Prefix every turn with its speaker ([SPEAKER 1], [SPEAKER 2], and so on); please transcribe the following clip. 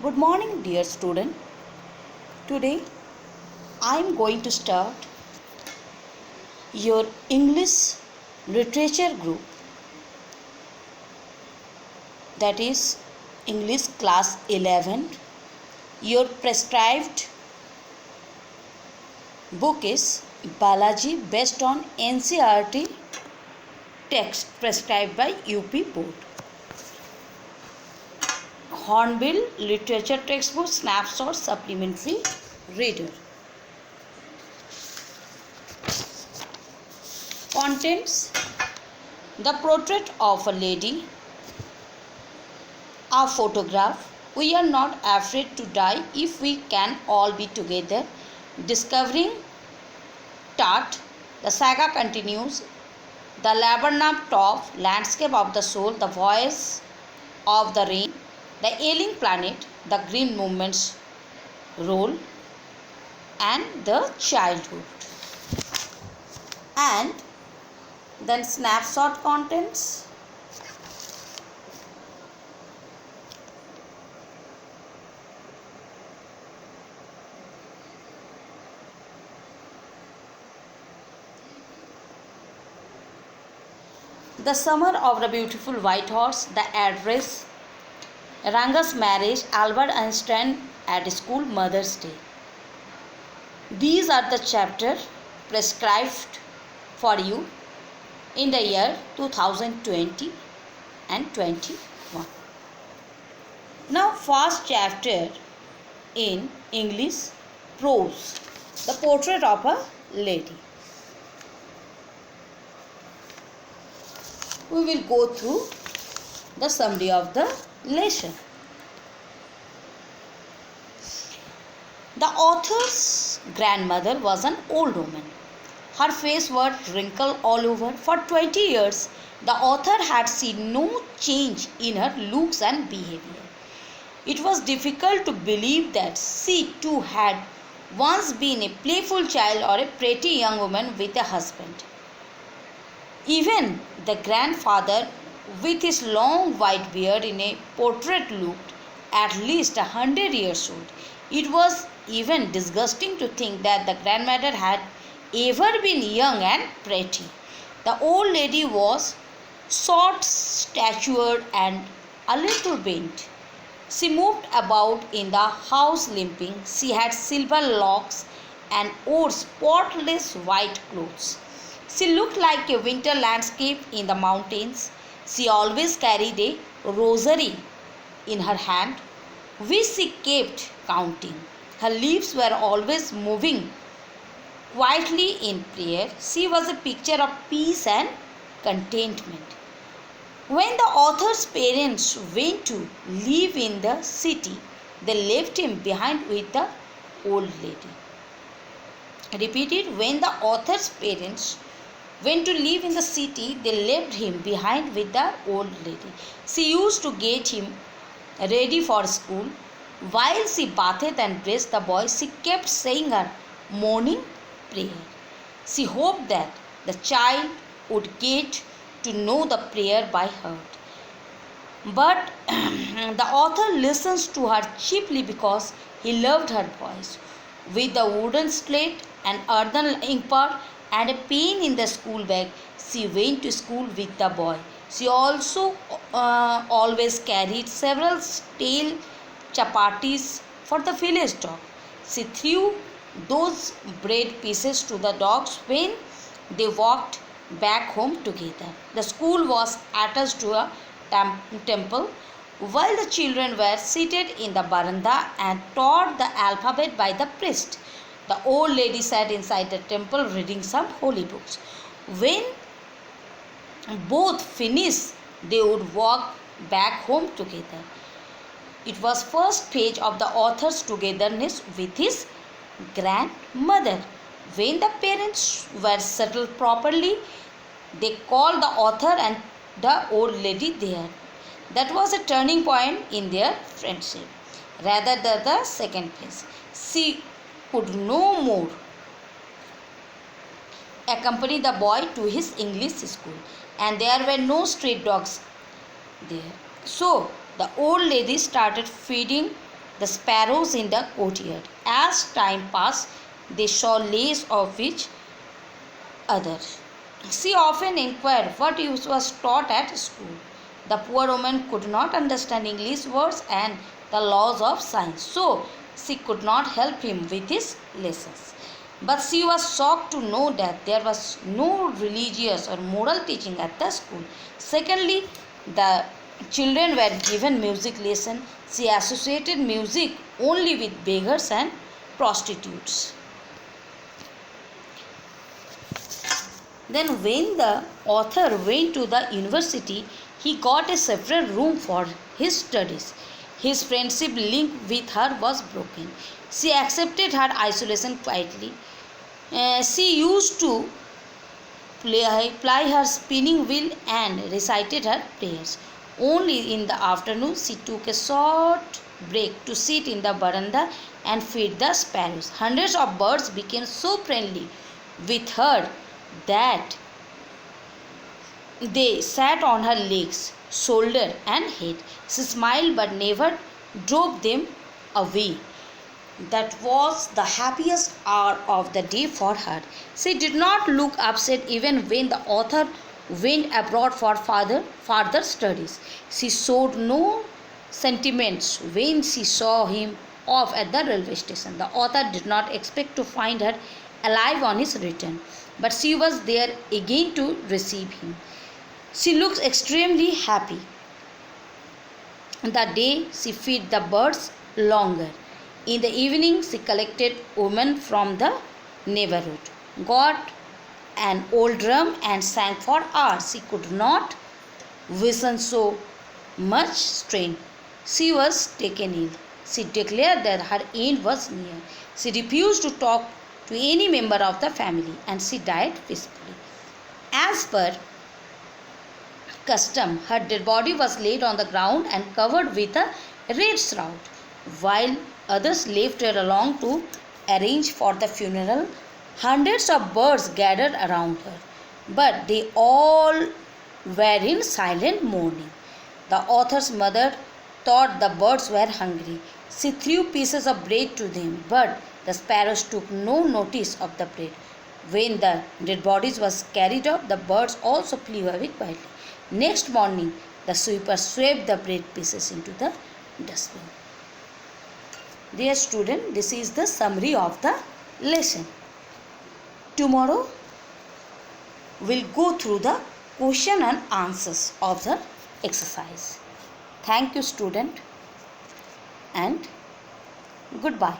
[SPEAKER 1] Good morning, dear student. Today I am going to start your English literature group, that is English class 11. Your prescribed book is Balaji based on NCERT text prescribed by UP board. Hornbill literature textbook snapshot supplementary reader. Contents: the portrait of a lady, a photograph, we are not afraid to die if we can all be together, discovering Tart, the saga continues, the Laburnum top, landscape of the soul, the voice of the rain, the ailing planet, the green movement's role, and the childhood. And then snapshot contents. The summer of the beautiful white horse, the address, Ranga's marriage, Albert Einstein at school, Mother's Day. These are the chapters prescribed for you in the year 2020 and 21. Now, first chapter in English prose, the portrait of a lady. We will go through the summary of the lesson. The author's grandmother was an old woman. Her face was wrinkled all over. For 20 years, the author had seen no change in her looks and behavior. It was difficult to believe that she too had once been a playful child or a pretty young woman with a husband. Even the grandfather, with his long white beard in a portrait, looked at least 100 years old. It was even disgusting to think that the grandmother had ever been young and pretty. The old lady was short-statured and a little bent. She moved about in the house limping. She had silver locks and wore spotless white clothes. She looked like a winter landscape in the mountains. She always carried a rosary in her hand, which she kept counting. Her lips were always moving quietly in prayer. She was a picture of peace and contentment. When the author's parents went to live in the city, they left him behind with the old lady. Repeated, when the author's parents went to live in the city, they left him behind with the old lady. She used to get him ready for school. While she bathed and dressed the boy, she kept saying her morning prayer. She hoped that the child would get to know the prayer by heart. But the author listens to her chiefly because he loved her voice. With the wooden slate, an earthen ink pot, and a pen in the school bag, she went to school with the boy. She also always carried several stale chapatis for the village dog. She threw those bread pieces to the dogs when they walked back home together. The school was attached to a temple. While the children were seated in the veranda and taught the alphabet by the priest, the old lady sat inside the temple reading some holy books. When both finished, they would walk back home together. It was first page of the author's togetherness with his grandmother. When the parents were settled properly, they called the author and the old lady there. That was a turning point in their friendship, rather than the second place. She could no more accompany the boy to his English school, and there were no street dogs there. So the old lady started feeding the sparrows in the courtyard. As time passed, they saw less of each other. She often inquired what was taught at school. The poor woman could not understand English words and the laws of science, so she could not help him with his lessons. But she was shocked to know that there was no religious or moral teaching at the school. Secondly, the children were given music lesson. She associated music only with beggars and prostitutes. Then when the author went to the university, he got a separate room for his studies. His friendship link with her was broken. She accepted her isolation quietly. She used to ply her spinning wheel and recited her prayers. Only in the afternoon she took a short break to sit in the veranda and feed the sparrows. Hundreds of birds became so friendly with her that they sat on her legs, shoulder, and head. She smiled but never drove them away. That was the happiest hour of the day for her. She did not look upset even when the author went abroad for further studies. She showed no sentiments when she saw him off at the railway station. The author did not expect to find her alive on his return, but she was there again to receive him. She looked extremely happy. The day she fed the birds longer. In the evening she collected women from the neighborhood, got an old drum and sang for hours. She could not whistle so much strain. She was taken ill. She declared that her end was near. She refused to talk to any member of the family and she died peacefully. As per custom, her dead body was laid on the ground and covered with a red shroud, while others left her along to arrange for the funeral. Hundreds of birds gathered around her, but they all were in silent mourning. The author's mother thought the birds were hungry. She threw pieces of bread to them, but the sparrows took no notice of the bread. When the dead bodies was carried off, the birds also flew away quietly. Next morning, the sweeper swept the bread pieces into the dustbin. Dear student, this is the summary of the lesson. Tomorrow, we'll go through the question and answers of the exercise. Thank you, student, and goodbye.